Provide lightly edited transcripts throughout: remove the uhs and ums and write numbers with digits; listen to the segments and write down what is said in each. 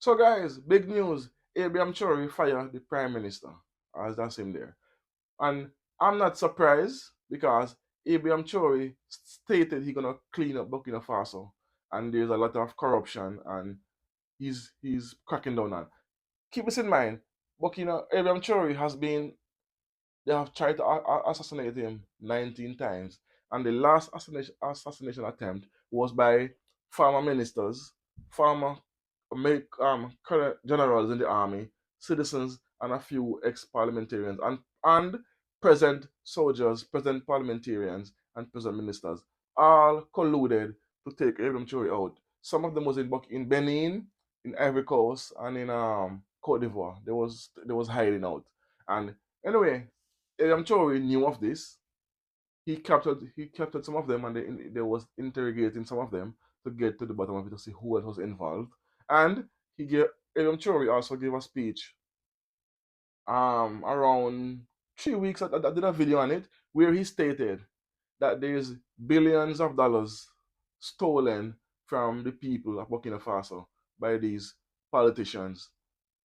So guys, big news. Abraham Traoré fired the Prime Minister, as that's him there. And I'm not surprised because Ibrahim Traoré stated he's gonna clean up Burkina Faso, and there's a lot of corruption, and he's cracking down on. Keep this in mind. Burkina Ibrahim Traoré has been they have tried to assassinate him 19 times, and the last assassination attempt was by former ministers, former current generals in the army, citizens, and a few ex-parliamentarians, and present soldiers, present parliamentarians, and present ministers, all colluded to take Ibrahim Traoré out. Some of them was in Benin, in Ivory Coast, and in Cote d'Ivoire. They was hiding out. And anyway, I'm sure he knew of this. He captured some of them, and they was interrogating some of them to get to the bottom of it to see who else was involved. And he gave Adam Chori also gave a speech around 3 weeks. I did a video on it where he stated that there's billions of dollars stolen from the people of Burkina Faso by these politicians,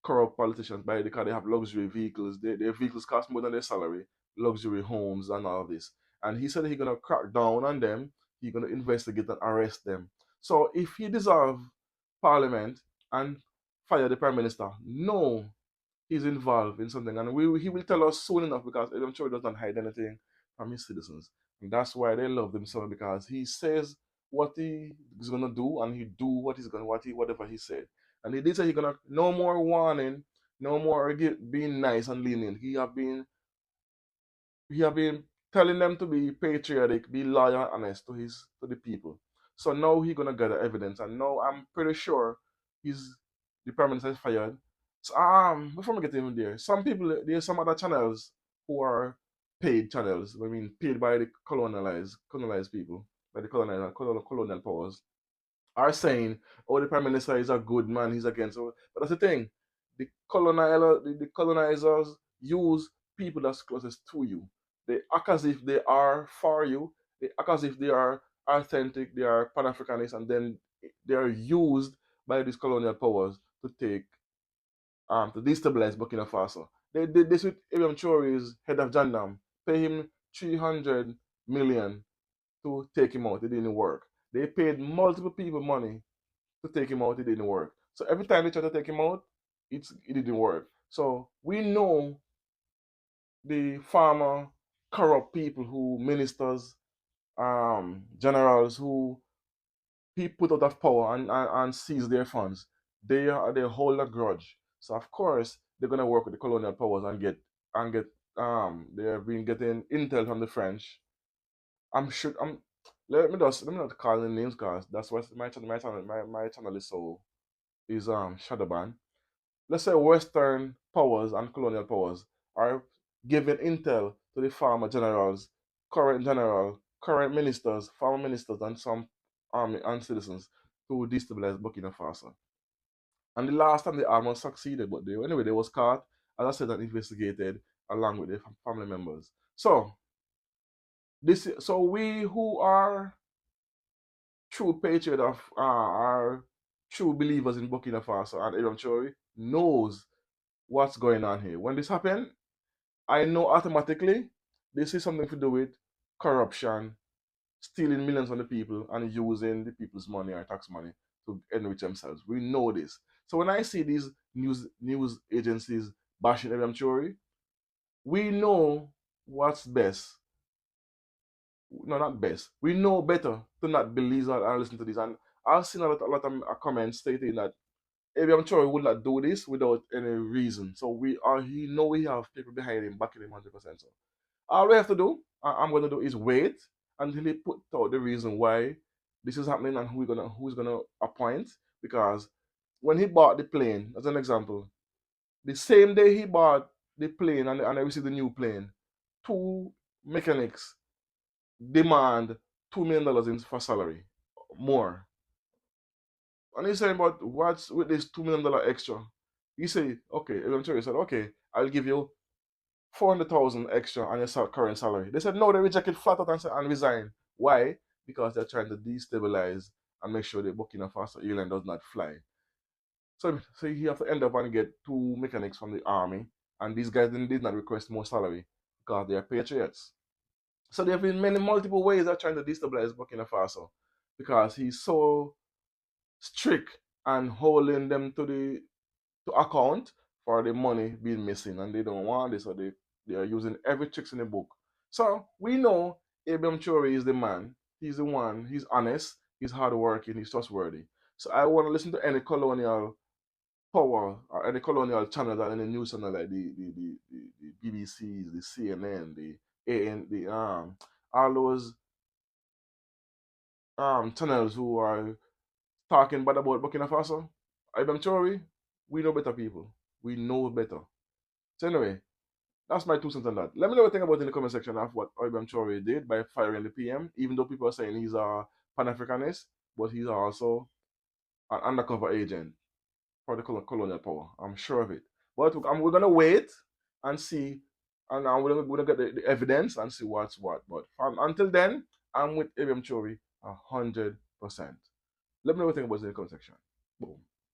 corrupt politicians, by because they have luxury vehicles. Their vehicles cost more than their salary, luxury homes, and all of this. And he said he's gonna crack down on them. He's gonna investigate and arrest them. So if he dissolve Parliament and fire the Prime Minister, no, he's involved in something, and he will tell us soon enough because I'm sure he doesn't hide anything from his citizens, and that's why they love him so, because he says what he is gonna do, and he do what he's gonna whatever he said, and he did say he's gonna no more warning, no more being nice and lenient. He have been telling them to be patriotic, be loyal and honest to the people. So now he's gonna gather evidence, and now I'm pretty sure he's the prime minister is fired. So before we get even there, some people there's some other channels who are paid channels. I mean, paid by the colonized people, by the colonial powers, are saying, "Oh, the prime minister is a good man. He's against." But that's the thing. The colonizers use people that's closest to you. They act as if they are for you. They act as if they are authentic. They are Pan Africanists, and then they are used by these colonial powers to destabilize Burkina Faso. They did this with Ibrahim Traoré's head of Jandam, pay him 300 million to take him out. It didn't work. They paid multiple people money to take him out. It didn't work. So every time they tried to take him out, it didn't work. So we know the former corrupt people who ministers, generals who he put out of power and seized their funds. They hold a grudge. So of course they're gonna work with the colonial powers and get they have been getting intel from the French. I'm sure I'm let me not call the names, because that's what my channel is so is shadow ban. Let's say Western powers and colonial powers are giving intel to the former generals, current ministers, former ministers, and some army and citizens to destabilize Burkina Faso. And the last time they almost succeeded, but they was caught, as I said, and investigated along with their family members. So we who are true patriot of are true believers in Burkina Faso and Iram Chori knows what's going on here. When this happened, I know automatically this is something to do with corruption, stealing millions from the people and using the people's money or tax money to enrich themselves. We know this. So when I see these news agencies bashing Iram Chori, we know what's best. No, not best. We know better to not believe or listen to this. And I've seen a lot of comments stating that maybe I'm sure he would not do this without any reason. So he know we have people behind him, backing him 100%. So all we have to do, I'm going to do, is wait until he put out the reason why this is happening and who's gonna appoint. Because when he bought the plane, as an example, the same day he bought the plane and I received the new plane, two mechanics demand $2 million for salary more. And he's saying, but what's with this $2 million extra? He said, okay, eventually he said, okay, I'll give you 400,000 extra on your current salary. They said no, they rejected flat out and resign. Why? Because they're trying to destabilize and make sure the Burkina Faso airline does not fly. So he have to end up and get two mechanics from the army, and these guys did not request more salary because they are patriots. So there have been many multiple ways of trying to destabilize Burkina Faso because he's so strict and holding them to account for the money being missing, and they don't want this, so they are using every tricks in the book. So we know Ibrahim Traoré is the man. He's the one. He's honest. He's hardworking. He's trustworthy. So I want to listen to any colonial power or any colonial channel or any news channel like the BBCs, the CNN, the AN, the all those channels who are talking bad about Burkina Faso. I'm sorry, we know better people. We know better. So anyway, that's my 2 cents on that. Let me know what you think about in the comment section of what Ibrahim Traoré did by firing the PM, even though people are saying he's a Pan-Africanist, but he's also an undercover agent for the colonial power. I'm sure of it. But we're gonna wait and see, and we're gonna get the evidence and see what's what. But until then, I'm with Ibrahim Traoré 100%. Let me know what you think about it in the comment section. Boom.